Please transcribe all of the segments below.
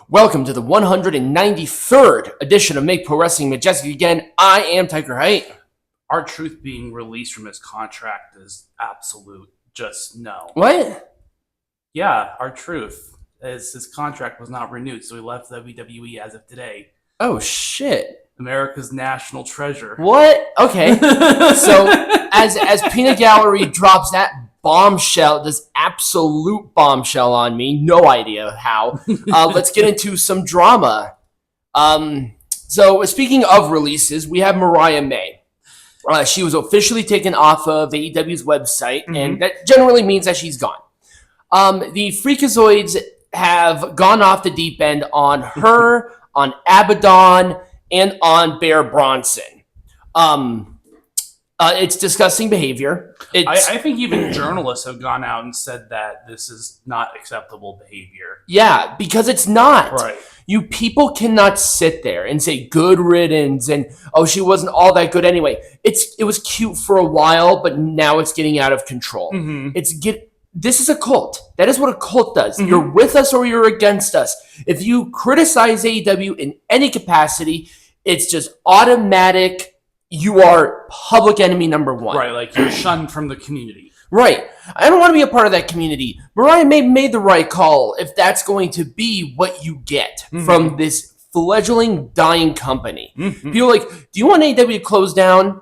Welcome to the 193rd edition of Make Pro Wrestling Majestic Again. I am Thekla AEW. R-Truth being released from his contract is absolute just no. What? Yeah, R-Truth. His contract was not renewed, so he left WWE as of today. Oh, shit. America's national treasure. What? Okay. So, as Peanut Gallery drops that bombshell, this absolute bombshell on me, no idea how, let's get into some drama. So, speaking of releases, we have Mariah May. She was officially taken off of AEW's website, and that generally means that she's gone. The Freakazoids have gone off the deep end on her, on Abaddon, and on Bear Bronson. It's disgusting behavior. I think even journalists have gone out and said that this is not acceptable behavior. Yeah, because it's not. Right. You people cannot sit there and say good riddance and, oh, she wasn't all that good anyway. It was cute for a while, but now it's getting out of control. This is a cult. That is what a cult does. You're with us or you're against us. If you criticize AEW in any capacity, it's just automatic. You are public enemy number one. Right, like you're shunned from the community. Right. I don't want to be a part of that community. Mariah May made the right call if that's going to be what you get from this fledgling, dying company. People are like, do you want AEW to close down?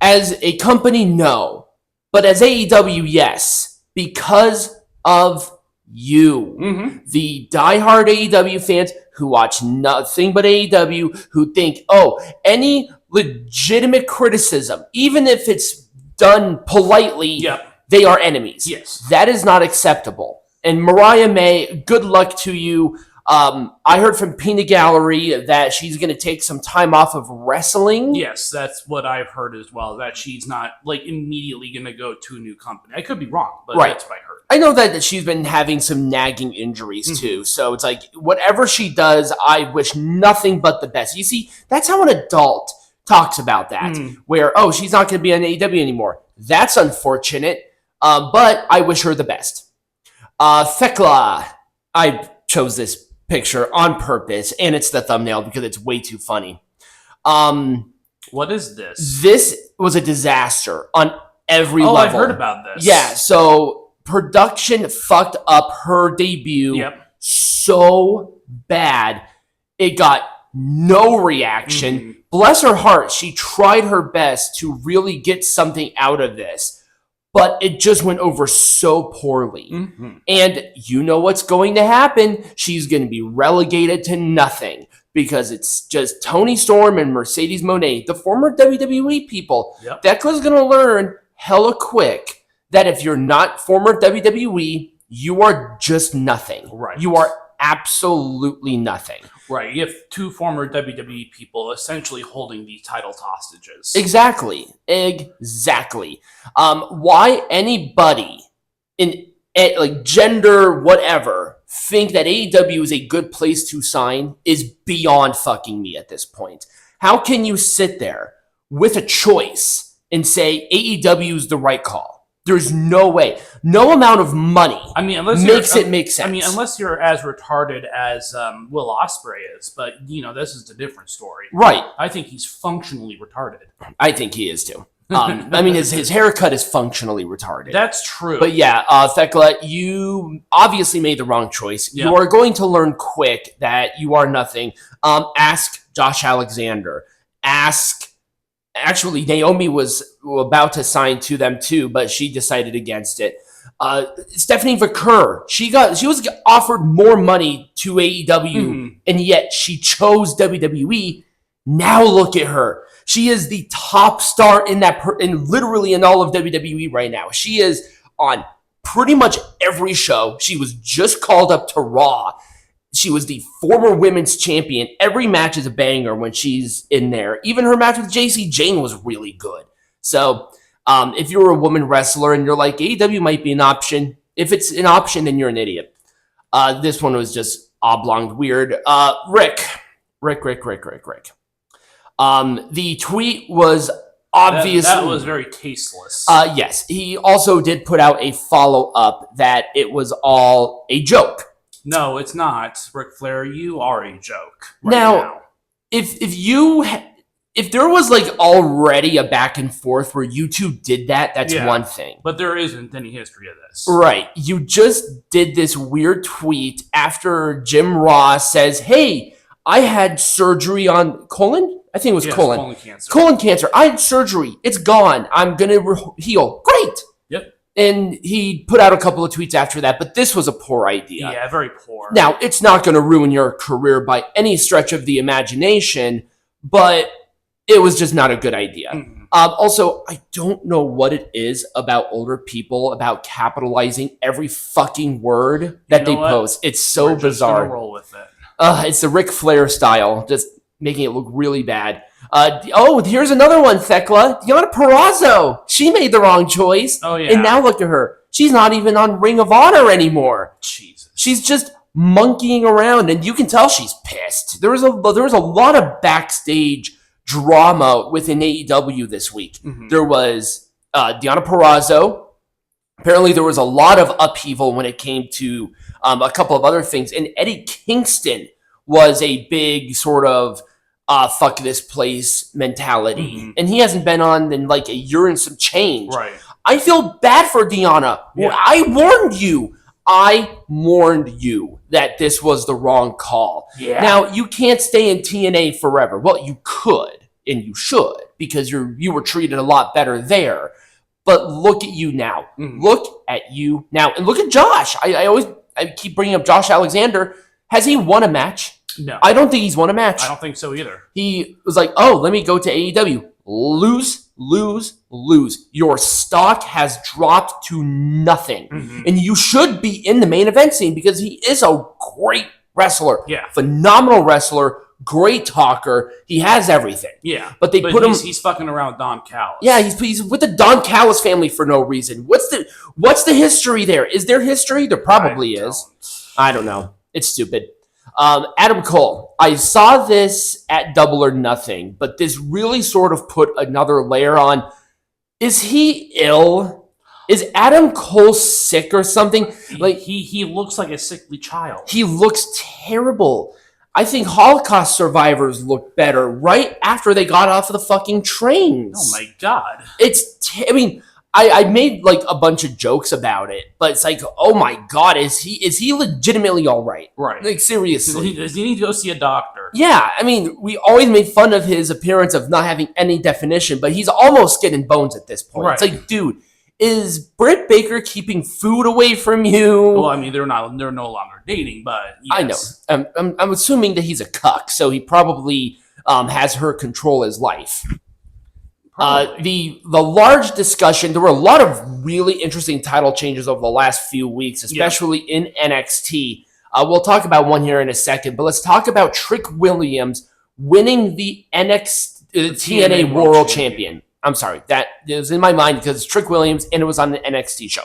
As a company, no. But as AEW, yes. Because of you. The diehard AEW fans who watch nothing but AEW, who think, oh, any legitimate criticism, even if it's done politely, they are enemies. Yes. That is not acceptable. And Mariah May, good luck to you. I heard from Peanut Gallery that she's going to take some time off of wrestling. Yes, that's what I've heard as well, that she's not like immediately going to go to a new company. I could be wrong, but that's what I heard. I know that she's been having some nagging injuries too. So it's like, whatever she does, I wish nothing but the best. You see, that's how an adult talks about that, where, oh, she's not going to be on AEW anymore. That's unfortunate, but I wish her the best. Thekla, I chose this picture on purpose, and it's the thumbnail because it's way too funny. What is this? This was a disaster on every level. I've heard about this. Yeah, so production fucked up her debut so bad. It got no reaction. Bless her heart, she tried her best to really get something out of this, but it just went over so poorly. And you know what's going to happen. She's going to be relegated to nothing because it's just Toni Storm and Mercedes Moné, the former WWE people. Thekla's going to learn hella quick that if you're not former WWE, you are just nothing. Right. You are absolutely nothing. Right. You have two former WWE people essentially holding these titles hostages. Exactly. Why anybody in like gender, whatever, think that AEW is a good place to sign is beyond fucking me at this point. How can you sit there with a choice and say AEW is the right call? There's no way. No amount of money makes it make sense. I mean, unless you're as retarded as Will Ospreay is, but, you know, this is a different story. Right. I think he's functionally retarded. I think he is, too. I mean, his haircut is functionally retarded. That's true. But yeah, Thekla, you obviously made the wrong choice. You are going to learn quick that you are nothing. Ask Josh Alexander. Actually, Naomi was about to sign to them too, but she decided against it. Stephanie Vaquer, she was offered more money to AEW, and yet she chose WWE. Now look at her. She is the top star in literally in all of WWE right now. She is on pretty much every show. She was just called up to Raw. She was the former women's champion. Every match is a banger when she's in there. Even her match with JC Jane was really good. So if you're a woman wrestler and you're like, AEW might be an option. If it's an option, then you're an idiot. This one was just oblong weird. Rick. The tweet was obviously... That was very tasteless. Yes. He also did put out a follow-up that it was all a joke. No, it's not. Ric Flair, you are a joke. Now, if there was like already a back and forth where you two did that, that's one thing. But there isn't any history of this. Right. You just did this weird tweet after Jim Ross says, hey, I had surgery on colon? I think it was colon. Colon cancer. Colon cancer. I had surgery. It's gone. I'm going to heal. Great. Yep. And he put out a couple of tweets after that, but this was a poor idea. Yeah, very poor. Now, it's not going to ruin your career by any stretch of the imagination, but it was just not a good idea. Mm-hmm. Also, I don't know what it is about older people about capitalizing every fucking word that they post. It's so bizarre. Just gonna roll with it. It's the Ric Flair style, just making it look really bad. Here's another one, Thekla. Deonna Purrazzo. She made the wrong choice. Oh, yeah. And now look at her. She's not even on Ring of Honor anymore. Jesus. She's just monkeying around, and you can tell she's pissed. There was a lot of backstage drama within AEW this week. Mm-hmm. There was Deonna Purrazzo. Apparently, there was a lot of upheaval when it came to a couple of other things. And Eddie Kingston was a big sort of fuck this place mentality. Mm-hmm. And he hasn't been on in like a year and some change. Right. I feel bad for Deonna. Yeah. I warned you that this was the wrong call. Yeah. Now, you can't stay in TNA forever. Well, you could, and you should, because you were treated a lot better there. But look at you now. Mm-hmm. Look at you now. And look at Josh. I keep bringing up Josh Alexander. Has he won a match? No. I don't think he's won a match. I don't think so either. He was like, let me go to AEW. Lose, lose, lose. Your stock has dropped to nothing. Mm-hmm. And you should be in the main event scene because he is a great wrestler. Yeah. Phenomenal wrestler. Great talker. He has everything. Yeah. But put him. He's fucking around with Don Callis. Yeah, he's with the Don Callis family for no reason. What's the history there? Is there history? There probably is. I don't know. It's stupid. Adam Cole. I saw this at Double or Nothing, but this really sort of put another layer on. Is he ill? Is Adam Cole sick or something? Like he looks like a sickly child. He looks terrible. I think Holocaust survivors look better right after they got off of the fucking trains. Oh my god. I made like a bunch of jokes about it, but it's like, oh my god, is he legitimately all right? Right. Like seriously. Does he need to go see a doctor? Yeah, we always made fun of his appearance of not having any definition, but he's almost skin and bones at this point. Right. It's like, dude, is Britt Baker keeping food away from you? Well, they're no longer dating, but yes. I know. I'm assuming that he's a cuck, so he probably has her control his life. The large discussion, there were a lot of really interesting title changes over the last few weeks, especially in NXT. We'll talk about one here in a second, but let's talk about Trick Williams winning the TNA World Champion. I'm sorry, that is in my mind because it's Trick Williams and it was on the NXT show.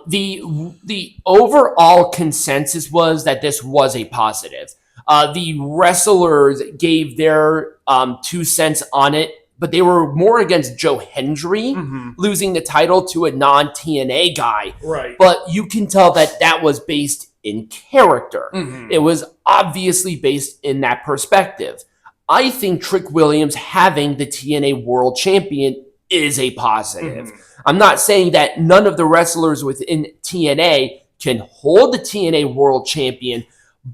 The overall consensus was that this was a positive. The wrestlers gave their 2 cents on it, but they were more against Joe Hendry losing the title to a non-TNA guy. Right. But you can tell that was based in character. Mm-hmm. It was obviously based in that perspective. I think Trick Williams having the TNA World Champion is a positive. Mm-hmm. I'm not saying that none of the wrestlers within TNA can hold the TNA World Champion,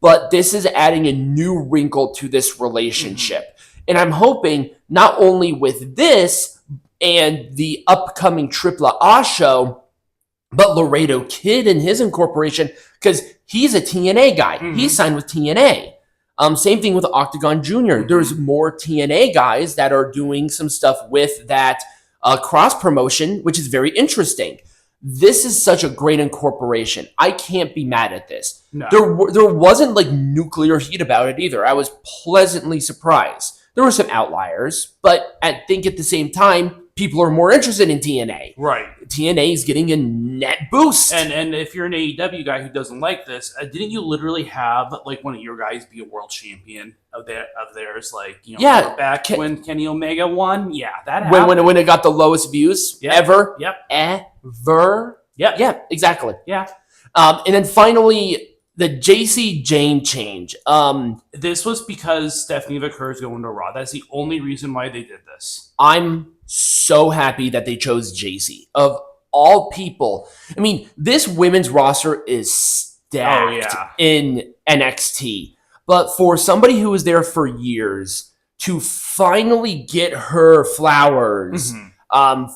but this is adding a new wrinkle to this relationship. Mm-hmm. And I'm hoping not only with this and the upcoming Triple A show, but Laredo Kid and his incorporation, because he's a TNA guy. Mm-hmm. He signed with TNA. Same thing with Octagon Jr. Mm-hmm. There's more TNA guys that are doing some stuff with that cross promotion, which is very interesting. This is such a great incorporation. I can't be mad at this. No. There wasn't like nuclear heat about it either. I was pleasantly surprised. There were some outliers, but I think at the same time, people are more interested in TNA. Right. TNA is getting a net boost. And if you're an AEW guy who doesn't like this, didn't you literally have like one of your guys be a world champion of theirs? Like, back when Kenny Omega won? Yeah, that happened. When it got the lowest views ever? Yep. Ever? Yep. Yeah, exactly. Yeah. And then finally, the JC Jane change. This was because Stephanie McCurr is going to Raw. That's the only reason why they did this. I'm so happy that they chose JC. Of all people, I mean, this women's roster is stacked in NXT. But for somebody who was there for years to finally get her flowers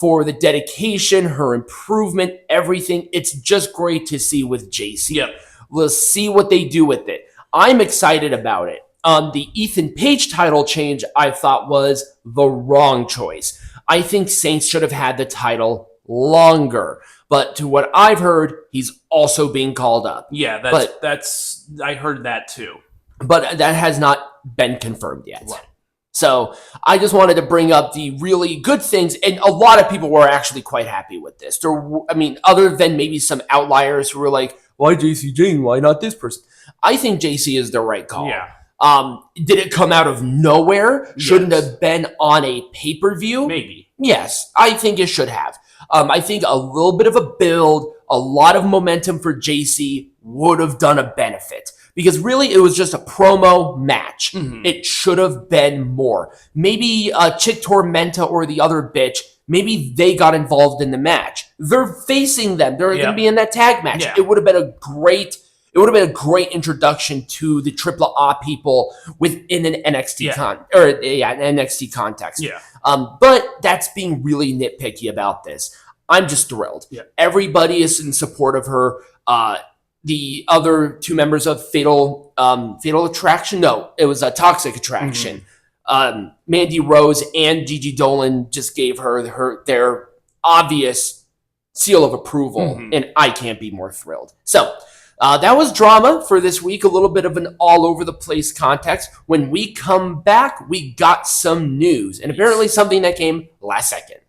for the dedication, her improvement, everything, it's just great to see with JC. Yep. Let's see what they do with it. I'm excited about it. The Ethan Page title change, I thought, was the wrong choice. I think Saints should have had the title longer. But to what I've heard, he's also being called up. Yeah, that's I heard that too. But that has not been confirmed yet. Right. So I just wanted to bring up the really good things. And a lot of people were actually quite happy with this. Other than maybe some outliers who were like, why JC Jane? Why not this person? I think JC is the right call. Yeah. Did it come out of nowhere? Yes. Shouldn't have been on a pay-per-view? Maybe. Yes, I think it should have. I think a little bit of a build, a lot of momentum for JC would have done a benefit. Because really, it was just a promo match. It should have been more. Maybe Chick Tormenta or the other bitch, maybe they got involved in the match. They're facing them. They're going to be in that tag match. Yeah. It would have been a great introduction to the Triple A people within an NXT NXT context. Yeah. But that's being really nitpicky about this. I'm just thrilled. Yeah. Everybody is in support of her. The other two members of Fatal Attraction, no, it was a Toxic Attraction. Mandy Rose and Gigi Dolan just gave her their obvious seal of approval, and I can't be more thrilled. So that was drama for this week, a little bit of an all-over-the-place context. When we come back, we got some news, and apparently something that came last second.